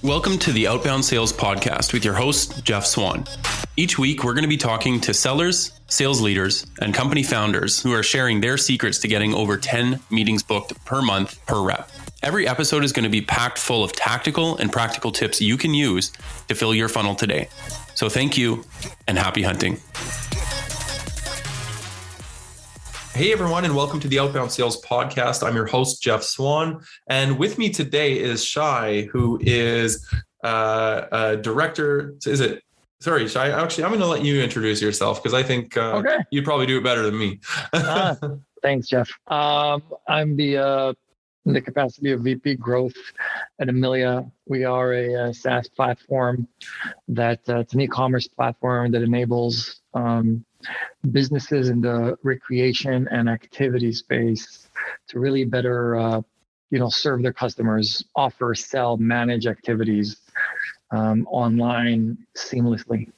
Welcome to the Outbound Sales Podcast with your host, Jeff Swan. Each week, we're going to be talking to sellers, sales leaders, and company founders who are sharing their secrets to getting over 10 meetings booked per month per rep. Every episode is going to be packed full of tactical and practical tips you can use to fill your funnel today. So thank you and happy hunting. Hey everyone, and welcome to the Outbound Sales Podcast. I'm your host, Jeff Swan, and with me today is Shai, who is a director. Is it? Sorry, Shai. Actually, I'm going to let you introduce yourself because I think you'd probably do it better than me. Thanks, Jeff. I'm in the capacity of VP Growth at Amilia. We are a SaaS platform it's an e-commerce platform that enables businesses in the recreation and activity space to really better, serve their customers, offer, sell, manage activities online seamlessly.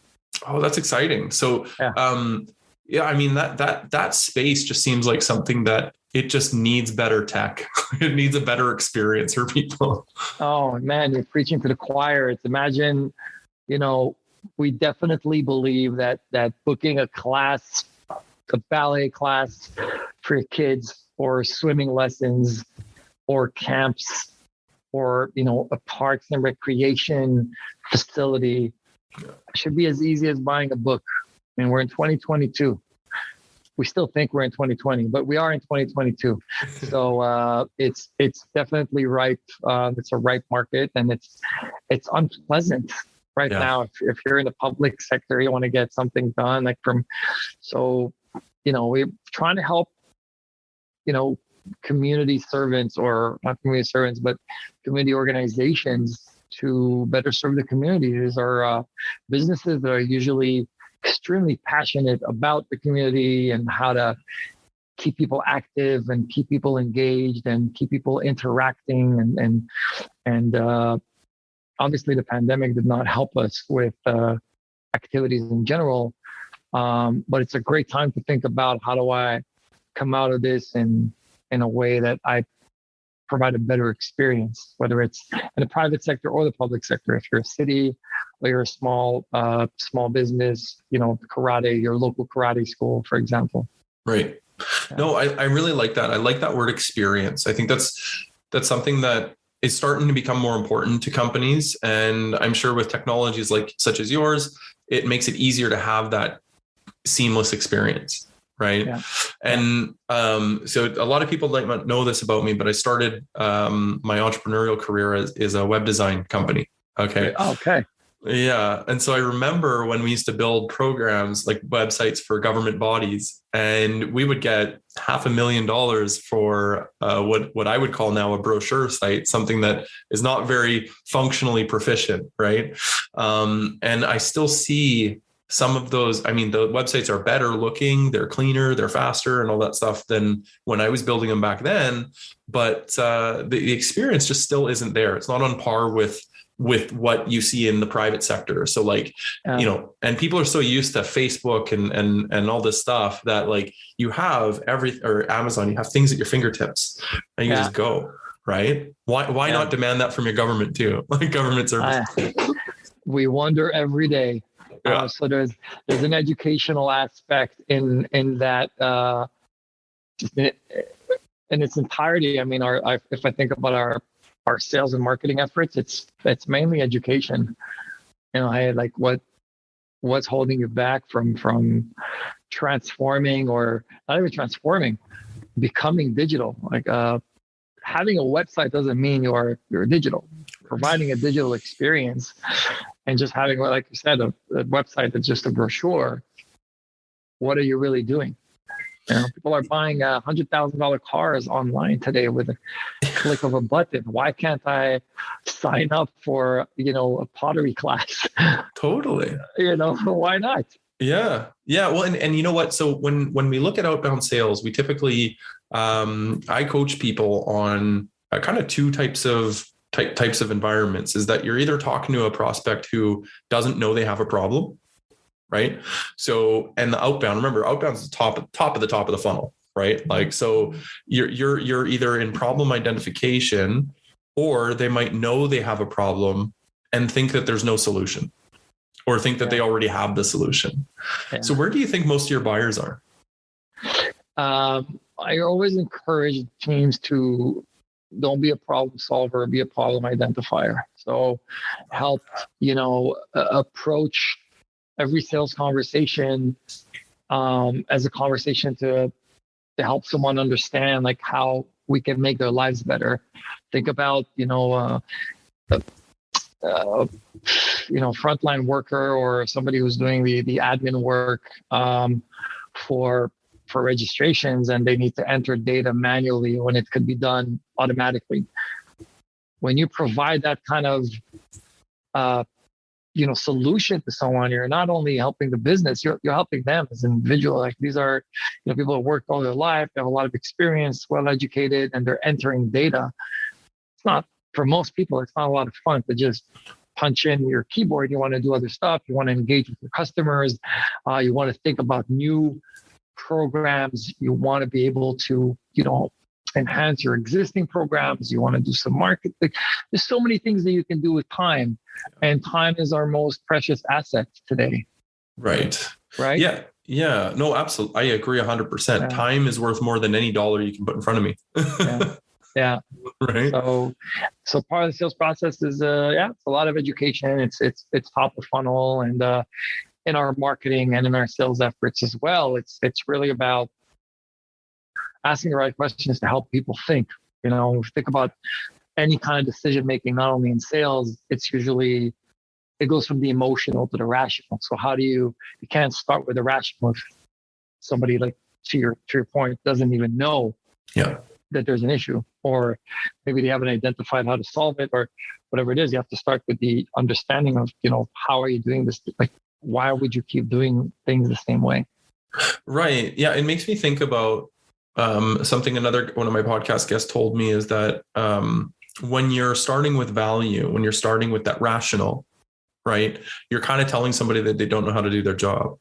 Oh, that's exciting. So, I mean, that space just seems like something that it just needs better tech. It needs a better experience for people. Oh man, you're preaching to the choir. Imagine, we definitely believe that booking a class, a ballet class for your kids, or swimming lessons, or camps, or a parks and recreation facility should be as easy as buying a book. I mean, we're in 2022. We still think we're in 2020, but we are in 2022. So it's definitely ripe. It's a ripe market, and it's unpleasant right now. If you're in the public sector, you want to get something done we're trying to help, community servants, or not community servants, but community organizations to better serve the community. These are businesses that are usually extremely passionate about the community and how to keep people active and keep people engaged and keep people interacting. And obviously the pandemic did not help us with activities in general. But it's a great time to think about, how do I come out of this in a way that I provide a better experience, whether it's in the private sector or the public sector. If you're a city or you're a small business, karate, your local karate school, for example. Right. Yeah. No, I really like that. I like that word experience. I think that's something that is starting to become more important to companies. And I'm sure with technologies such as yours, it makes it easier to have that seamless experience. Right. Yeah. And so a lot of people might not know this about me, but I started my entrepreneurial career as a web design company. Okay. Okay. Yeah. And so I remember when we used to build programs like websites for government bodies, and we would get $500,000 for what I would call now a brochure site, something that is not very functionally proficient. Right. And I still see some of those. I mean, the websites are better looking, they're cleaner, they're faster, and all that stuff than when I was building them back then. But the experience just still isn't there. It's not on par with what you see in the private sector. So and people are so used to Facebook and all this stuff that you have or Amazon, you have things at your fingertips and you just go, right? Why not demand that from your government too? Like government service. We wonder every day. Yeah. So there's an educational aspect in that in its entirety. I mean, if I think about our sales and marketing efforts, it's mainly education. What's holding you back from transforming, or not even transforming, becoming digital. Having a website doesn't mean you're digital. Providing a digital experience and just having, like you said, a website that's just a brochure. What are you really doing? People are buying $100,000 cars online today with a click of a button. Why can't I sign up for, a pottery class? Totally. Why not? Yeah. Yeah. Well, and you know what? So when we look at outbound sales, we typically, I coach people on kind of two types of environments. Is that you're either talking to a prospect who doesn't know they have a problem, right? So, and the outbound, remember, outbound is the top of the funnel. right? Like, so you're either in problem identification, or they might know they have a problem and think that there's no solution, or think that they already have the solution. Yeah. So where do you think most of your buyers are? I always encourage teams to don't be a problem solver, be a problem identifier. So help, approach every sales conversation as a conversation to help someone understand like how we can make their lives better. Think about, frontline worker or somebody who's doing the admin work for registrations, and they need to enter data manually when it could be done automatically. When you provide that kind of solution to someone, you're not only helping the business, you're helping them as an individual. Like, these are people who worked all their life, they have a lot of experience, well educated, and they're entering data. It's not, for most people, it's not a lot of fun to just punch in your keyboard. You want to do other stuff. You want to engage with your customers. You want to think about new programs. You want to be able to, enhance your existing programs. You want to do some marketing. There's so many things that you can do with time, and time is our most precious asset today. Right. Right. Yeah. Yeah. No, absolutely. I agree 100%. Time is worth more than any dollar you can put in front of me. Yeah. Right. So part of the sales process is, it's a lot of education. It's top of funnel, and in our marketing and in our sales efforts as well. It's really about asking the right questions to help people think. Think about any kind of decision making, not only in sales, it goes from the emotional to the rational. So how do you can't start with the rational if somebody, like, to your point, doesn't even know that there's an issue, or maybe they haven't identified how to solve it, or whatever it is. You have to start with the understanding of, how are you doing this? Like, why would you keep doing things the same way? Right. Yeah. It makes me think about something one of my podcast guests told me, is that when you're starting with value, when you're starting with that rational, right, you're kind of telling somebody that they don't know how to do their job.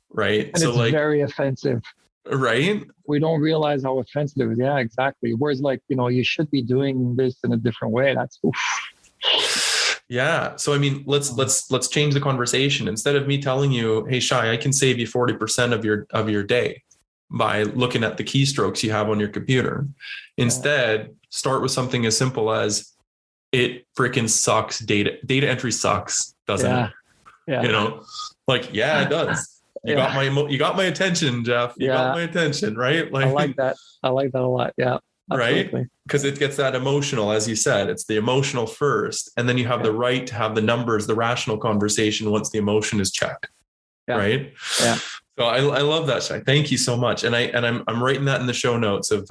Right. And so, it's very offensive. Right. We don't realize how offensive it is. Yeah, exactly. Whereas, like, you should be doing this in a different way. That's oof. Yeah. So, I mean, let's change the conversation. Instead of me telling you, hey, Shai, I can save you 40% of your day by looking at the keystrokes you have on your computer. Instead, start with something as simple as, it freaking sucks. Data entry sucks, doesn't it? Yeah. It does. You got my attention, Jeff. You got my attention, right? Like, I like that. I like that a lot. Yeah. Absolutely. Right? Because it gets that emotional, as you said. It's the emotional first, and then you have the right to have the numbers, the rational conversation once the emotion is checked. Right? Yeah. So I love that, Shai. Thank you so much. And I'm writing that in the show notes of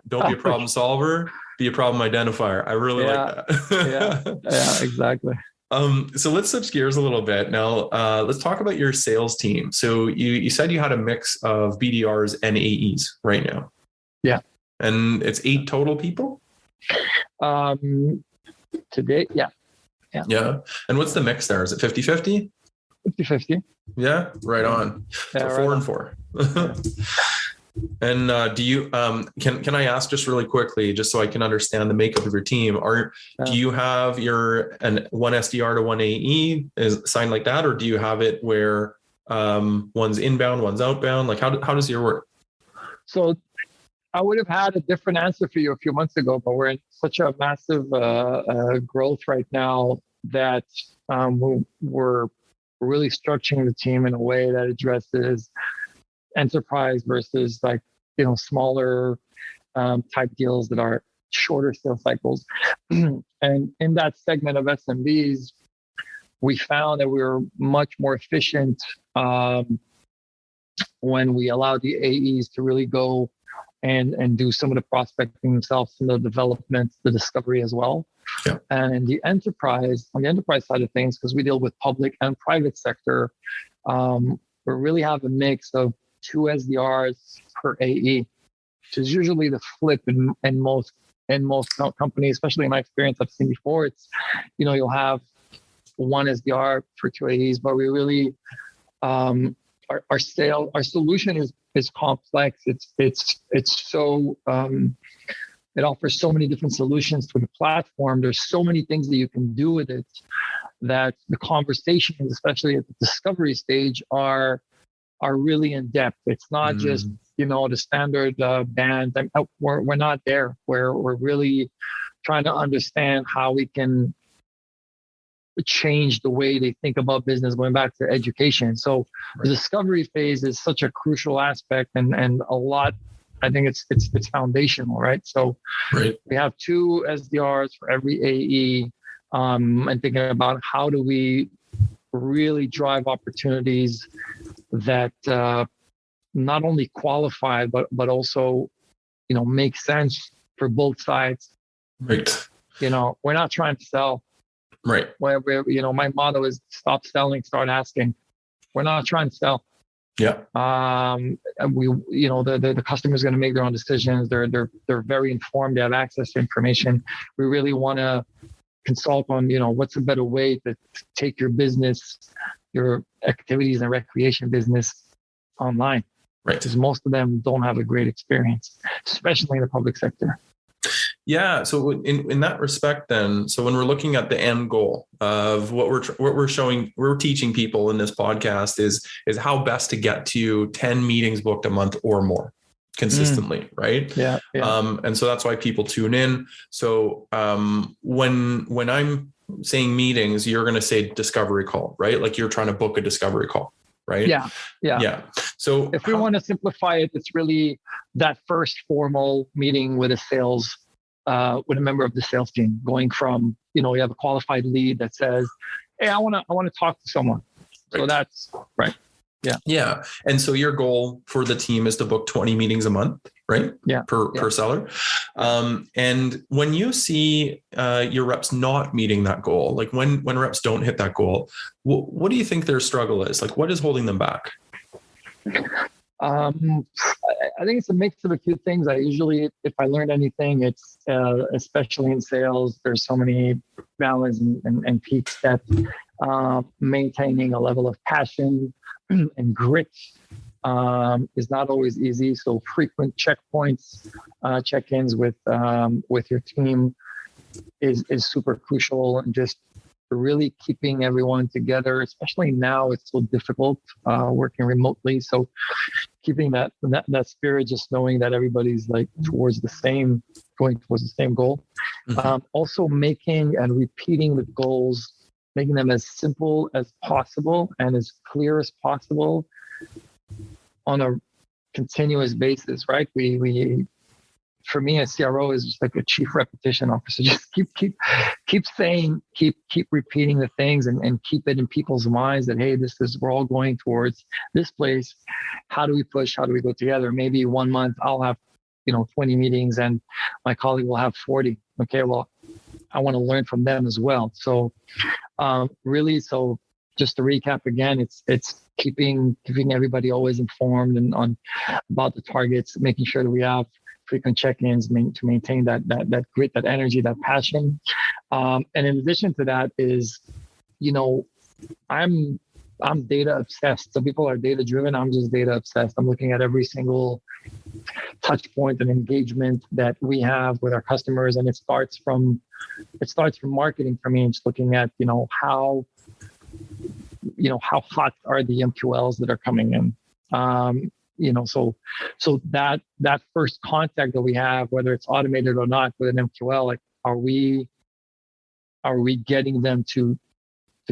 don't be a problem solver, be a problem identifier. I really like that. Yeah, exactly. So let's switch gears a little bit now. Let's talk about your sales team. So you said you had a mix of BDRs and AEs right now. Yeah. And it's 8 total people? Today, yeah. And what's the mix there? Is it 50-50? 50-50. Yeah, right on. So 4 and 4. And do you can I ask just really quickly, just so I can understand the makeup of your team? Do you have one SDR to one AE is signed like that, or do you have it where one's inbound, one's outbound? Like, how does your work? So I would have had a different answer for you a few months ago, but we're in such a massive growth right now that we're really structuring the team in a way that addresses enterprise versus smaller type deals that are shorter sales cycles. And in that segment of SMBs, we found that we were much more efficient when we allowed the AEs to really go and do some of the prospecting themselves, and the development, the discovery as well. Yeah. And on the enterprise side of things, because we deal with public and private sector, we really have a mix of 2 SDRs per AE, which is usually the flip in most companies, especially in my experience I've seen before. It's, you'll have 1 SDR for 2 AEs, but we really, our solution is is complex. It's so it offers so many different solutions to the platform. There's so many things that you can do with it that the conversations, especially at the discovery stage, are really in depth. It's not just the standard band. We're not there. We're really trying to understand how we can change the way they think about business, going back to education. So the discovery phase is such a crucial aspect, and a lot. I think it's foundational, right? So we have 2 SDRs for every AE, and thinking about how do we really drive opportunities that not only qualify but also make sense for both sides. Right. We're not trying to sell. Right. Where my motto is stop selling, start asking. We're not trying to sell. Yeah. The customer is going to make their own decisions. They're very informed. They have access to information. We really want to consult on, what's a better way to take your business, your activities and recreation business online. Right. Because most of them don't have a great experience, especially in the public sector. Yeah. So in that respect, then, so when we're looking at the end goal of what we're teaching people in this podcast is how best to get to 10 meetings booked a month or more consistently. Right. Yeah. And so that's why people tune in. So when I'm saying meetings, you're going to say discovery call, right? Like you're trying to book a discovery call. Right. Yeah. So if we want to simplify it, it's really that first formal meeting with a member of the sales team, going from, you have a qualified lead that says, hey, I want to talk to someone. Right. So that's right. Yeah. And so your goal for the team is to book 20 meetings a month, right? Yeah. Per seller. And when you see your reps not meeting that goal, like when reps don't hit that goal, what do you think their struggle is? Like, what is holding them back? I think it's a mix of a few things. I usually, if I learned anything, it's especially in sales, there's so many valleys and peaks that maintaining a level of passion and grit is not always easy. So frequent checkpoints, check-ins with your team is super crucial, and just really keeping everyone together, especially now it's so difficult working remotely. So keeping that spirit, just knowing that everybody's like going towards the same goal. Mm-hmm. Also making and repeating the goals, making them as simple as possible and as clear as possible on a continuous basis, right? We for me, a CRO is just like a chief repetition officer. Just keep saying, keep repeating the things and keep it in people's minds that, hey, we're all going towards this place. How do we push? How do we go together? Maybe 1 month I'll have, 20 meetings and my colleague will have 40. Okay. Well, I want to learn from them as well. So, really, so just to recap again, it's keeping everybody always informed and about the targets, making sure that we have frequent check-ins to maintain that grit, that energy, that passion. And in addition to that is, I'm data obsessed. Some people are data driven. I'm just data obsessed. I'm looking at every single touch point and engagement that we have with our customers. And it starts from marketing for me. It's looking at, how hot are the MQLs that are coming in. So that first contact that we have, whether it's automated or not with an MQL, like, are we getting them to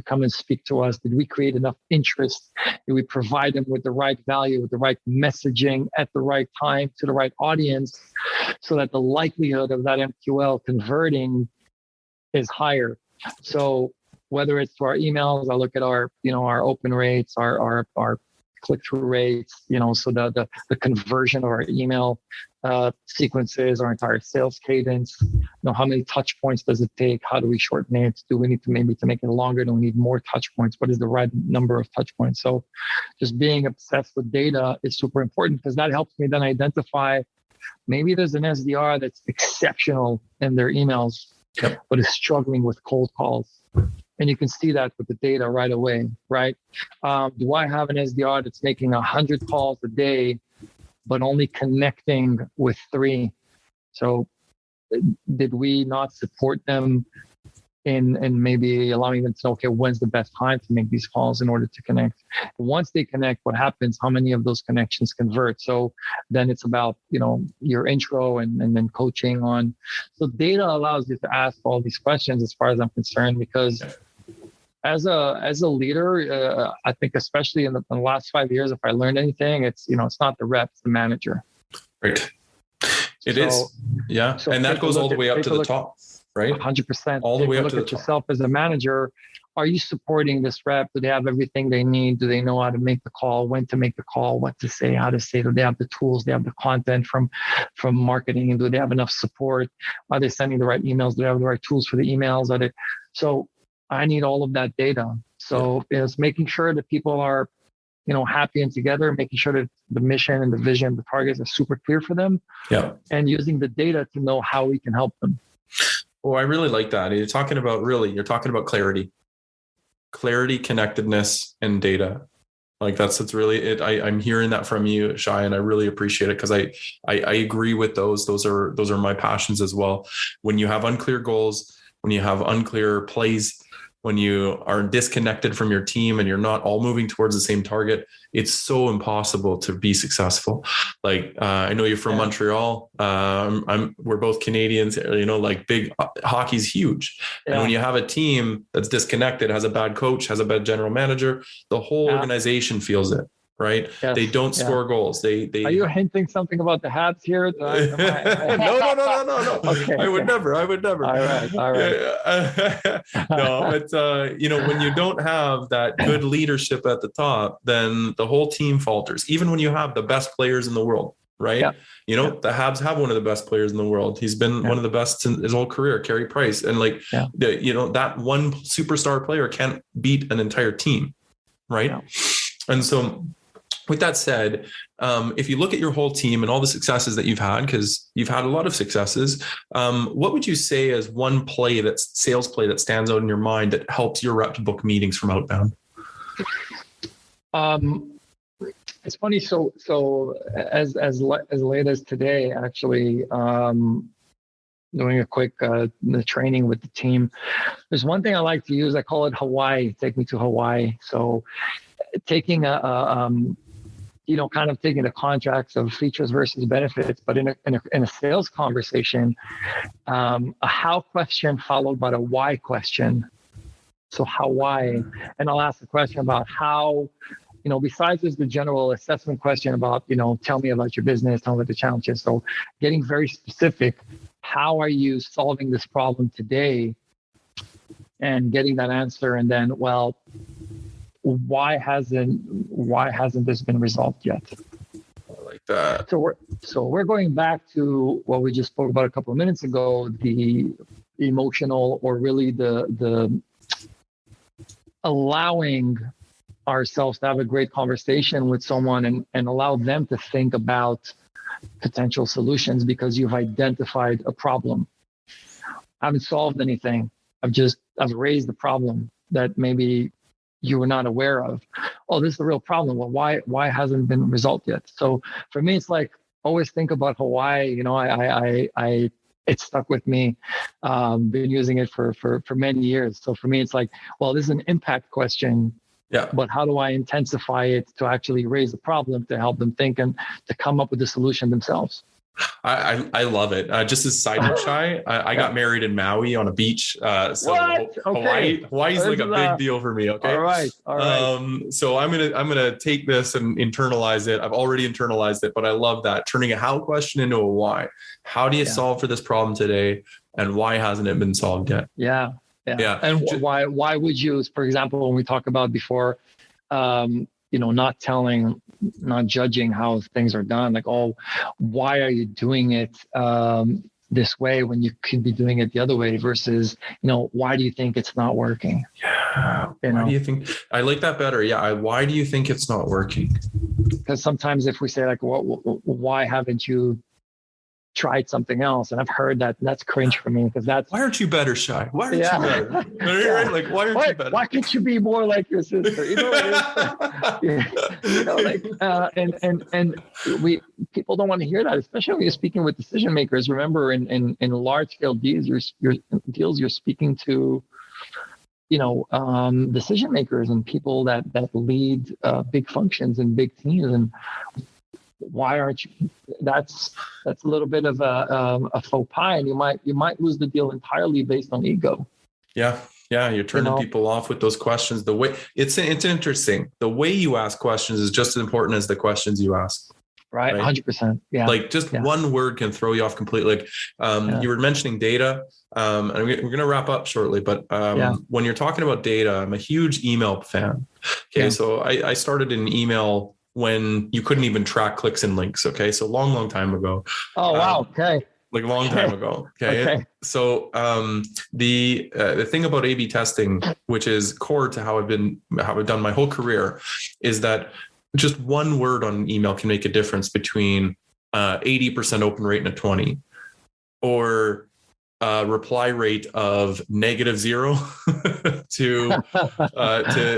come and speak to us? Did we create enough interest? Did we provide them with the right value, with the right messaging at the right time to the right audience, so that the likelihood of that MQL converting is higher? So whether it's to our emails, I look at our open rates, our click-through rates, so the conversion of our email sequences, our entire sales cadence, how many touch points does it take? How do we shorten it? Do we need to make it longer? Do we need more touch points? What is the right number of touch points? So just being obsessed with data is super important, because that helps me then identify maybe there's an SDR that's exceptional in their emails, but is struggling with cold calls. And you can see that with the data right away, right? Do I have an SDR that's making 100 calls a day, but only connecting with 3. So did we not support them in maybe allowing them to know, okay, when's the best time to make these calls in order to connect? Once they connect, what happens? How many of those connections convert? So then it's about, your intro and then coaching on. So data allows you to ask all these questions as far as I'm concerned, because as a leader, I think especially in the last 5 years, if I learned anything, it's not the rep, it's the manager. Right. It is. Yeah. So and that goes all the way up to the top, right? 100%. All the way up to the top. top. Yourself as a manager. Are you supporting this rep? Do they have everything they need? Do they know how to make the call, when to make the call, what to say, how to say? Do they have the tools? Do they have the content from marketing? And do they have enough support? Are they sending the right emails? Do they have the right tools for the emails? So I need all of that data. So it's making sure that people are, happy and together, making sure that the mission and the vision, the targets are super clear for them. Yeah. And using the data to know how we can help them. Oh, I really like that. You're talking about clarity, connectedness, and data. Like that's really it. I'm hearing that from you, Shai, and I really appreciate it, because I agree with those. Those are my passions as well. When you have unclear goals, when you have unclear plays, when you are disconnected from your team and you're not all moving towards the same target, it's so impossible to be successful. Like I know you're from Montreal. We're both Canadians. Like big hockey's huge. Yeah. And when you have a team that's disconnected, has a bad coach, has a bad general manager, the whole organization feels it. Right? Yes. They don't score goals. They Are you hinting something about the Habs here? No. Okay. I would never. All right. No, but when you don't have that good leadership at the top, then the whole team falters. Even when you have the best players in the world, right? Yeah. The Habs have one of the best players in the world. He's been one of the best in his whole career, Carey Price, and that one superstar player can't beat an entire team, right? Yeah. And so, with that said, if you look at your whole team and all the successes that you've had, because you've had a lot of successes, what would you say is one sales play that stands out in your mind that helps your rep to book meetings from Outbound? It's funny. So as late as today, actually, doing a quick training with the team, there's one thing I like to use. I call it Hawaii. Take me to Hawaii. So taking kind of taking the contracts of features versus benefits, but in a sales conversation, a how question followed by a why question. So how, why, and I'll ask the question about how, besides just the general assessment question about, tell me about your business, tell me about the challenges. So getting very specific, how are you solving this problem today? And getting that answer, and then, well, why hasn't this been resolved yet? I like that. So we're going back to what we just spoke about a couple of minutes ago, the emotional, or really the allowing ourselves to have a great conversation with someone and allow them to think about potential solutions, because you've identified a problem. I haven't solved anything. I've raised the problem that maybe you were not aware of. Oh, this is the real problem. Well, why hasn't it been resolved yet? So for me, it's like, always think about Hawaii. I it stuck with me. Been using it for many years. So for me, it's like, well, this is an impact question. Yeah. But how do I intensify it to actually raise the problem, to help them think and to come up with the solution themselves? I love it. Just as a side note, Shai, I got married in Maui on a beach. So what? Okay. Hawaii's like a big deal for me. Okay. All right. So I'm gonna take this and internalize it. I've already internalized it, but I love that, turning a how question into a why. How do you solve for this problem today, and why hasn't it been solved yet? Yeah. And why would you, for example, when we talk about before, not judging how things are done, like, oh, why are you doing it this way when you could be doing it the other way, versus, why do you think it's not working? Yeah. Why do you think? I like that better. Yeah. Why do you think it's not working? Because sometimes if we say, like, why haven't you tried something else. And I've heard that, and that's cringe for me, because that's, why aren't you better, Shai? Why aren't Yeah. you better? Yeah. Right? Like, why aren't you better? Why can't you be more like your sister? You know, and people don't want to hear that, especially when you're speaking with decision makers. Remember, in large scale deals, you're speaking to, decision makers and people that lead big functions and big teams. And why aren't you? That's a little bit of a faux pas, and you might lose the deal entirely based on ego. Yeah, you're turning people off with those questions. The way it's interesting. The way you ask questions is just as important as the questions you ask. Right, 100%. Yeah, like just one word can throw you off completely. Like you were mentioning data, and we're going to wrap up shortly. But when you're talking about data, I'm a huge email fan. Okay, so I started an email when you couldn't even track clicks and links. Okay. So long time ago. Oh, wow. Okay. Like a long time ago. Okay. So the thing about A/B testing, which is core to how I've done my whole career, is that just one word on an email can make a difference between 80% open rate and a 20, or reply rate of -0 to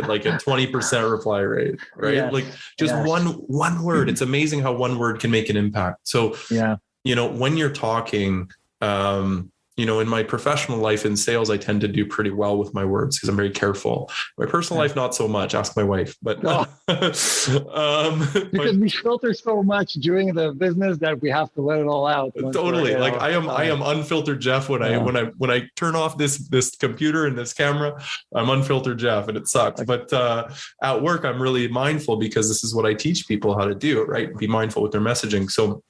like a 20% reply rate, right? Yes. Like just one word. It's amazing how one word can make an impact. So, when you're talking, in my professional life in sales, I tend to do pretty well with my words because I'm very careful. My personal life, not so much. Ask my wife. But because we filter so much during the business that we have to let it all out. Totally. Like I am unfiltered Jeff when I turn off this computer and this camera. I'm unfiltered Jeff, and it sucks. But at work, I'm really mindful because this is what I teach people how to do. Right? Be mindful with their messaging. So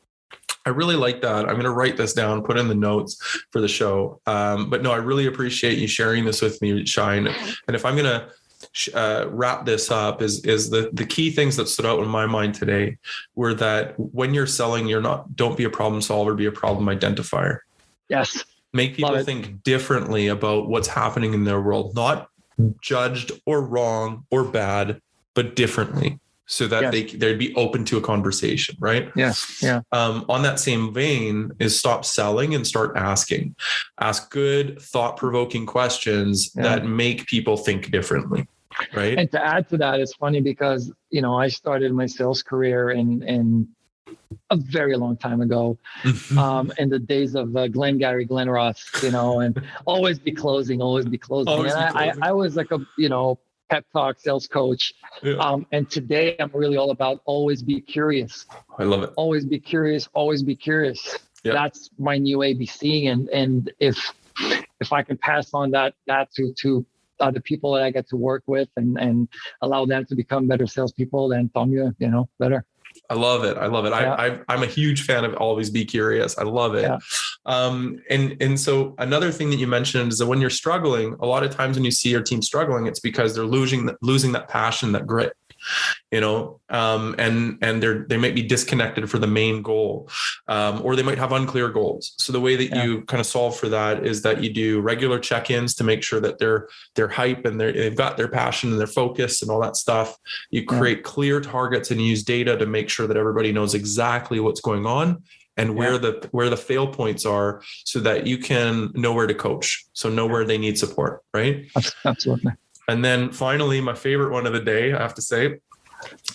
I really like that. I'm going to write this down, put in the notes for the show. But no, I really appreciate you sharing this with me, Shai. And if I'm going to wrap this up, is the key things that stood out in my mind today were that when you're selling, don't be a problem solver, be a problem identifier. Yes. Make people think differently about what's happening in their world, not judged or wrong or bad, but differently. So that they'd be open to a conversation, right? Yes. Yeah. On that same vein is stop selling and start asking. Ask good, thought-provoking questions that make people think differently, right? And to add to that, it's funny because I started my sales career in a very long time ago, in the days of Glenn Ross, and always be closing. I was like a pep talk sales coach. And today I'm really all about always be curious. I love it. Always be curious. Yep. That's my new ABC. And if I can pass on that to the people that I get to work with and allow them to become better salespeople, then better. I love it. Yeah. I'm a huge fan of always be curious. I love it. Yeah. And so another thing that you mentioned is that when you're struggling, a lot of times when you see your team struggling, it's because they're losing that passion, that grit, and they might be disconnected for the main goal, or they might have unclear goals. So the way that you kind of solve for that is that you do regular check-ins to make sure that they're hype and they've got their passion and their focus and all that stuff. You create clear targets and use data to make sure that everybody knows exactly what's going on and where the fail points are, so that you can know where to coach. So know where they need support, right? Absolutely. And then finally, my favorite one of the day, I have to say,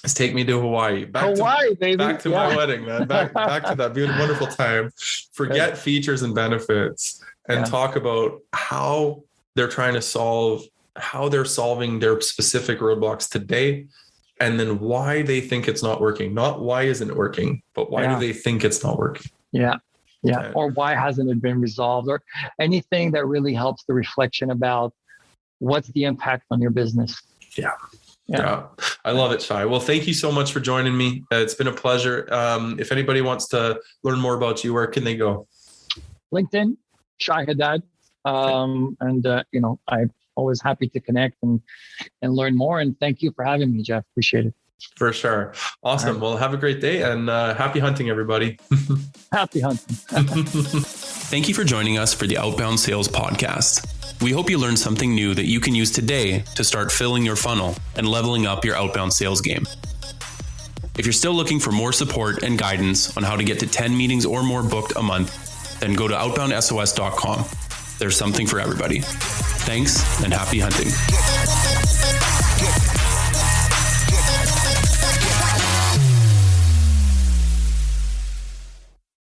is take me to Hawaii. Baby. Back to my wedding, man. Back to that beautiful, wonderful time. Forget features and benefits and talk about how they're trying to solving their specific roadblocks today. And then why they think it's not working. Not why isn't it working, but why do they think it's not working? Yeah. Yeah. Or why hasn't it been resolved, or anything that really helps the reflection about what's the impact on your business. Yeah. I love it, Shai. Well, thank you so much for joining me. It's been a pleasure. If anybody wants to learn more about you, where can they go? LinkedIn, Shai Haddad. I'm always happy to connect and learn more. And thank you for having me, Jeff. Appreciate it. For sure. Awesome. Right. Well, have a great day and happy hunting, everybody. Happy hunting. Thank you for joining us for the Outbound Sales Podcast. We hope you learned something new that you can use today to start filling your funnel and leveling up your outbound sales game. If you're still looking for more support and guidance on how to get to 10 meetings or more booked a month, then go to outboundsos.com. There's something for everybody. Thanks and happy hunting.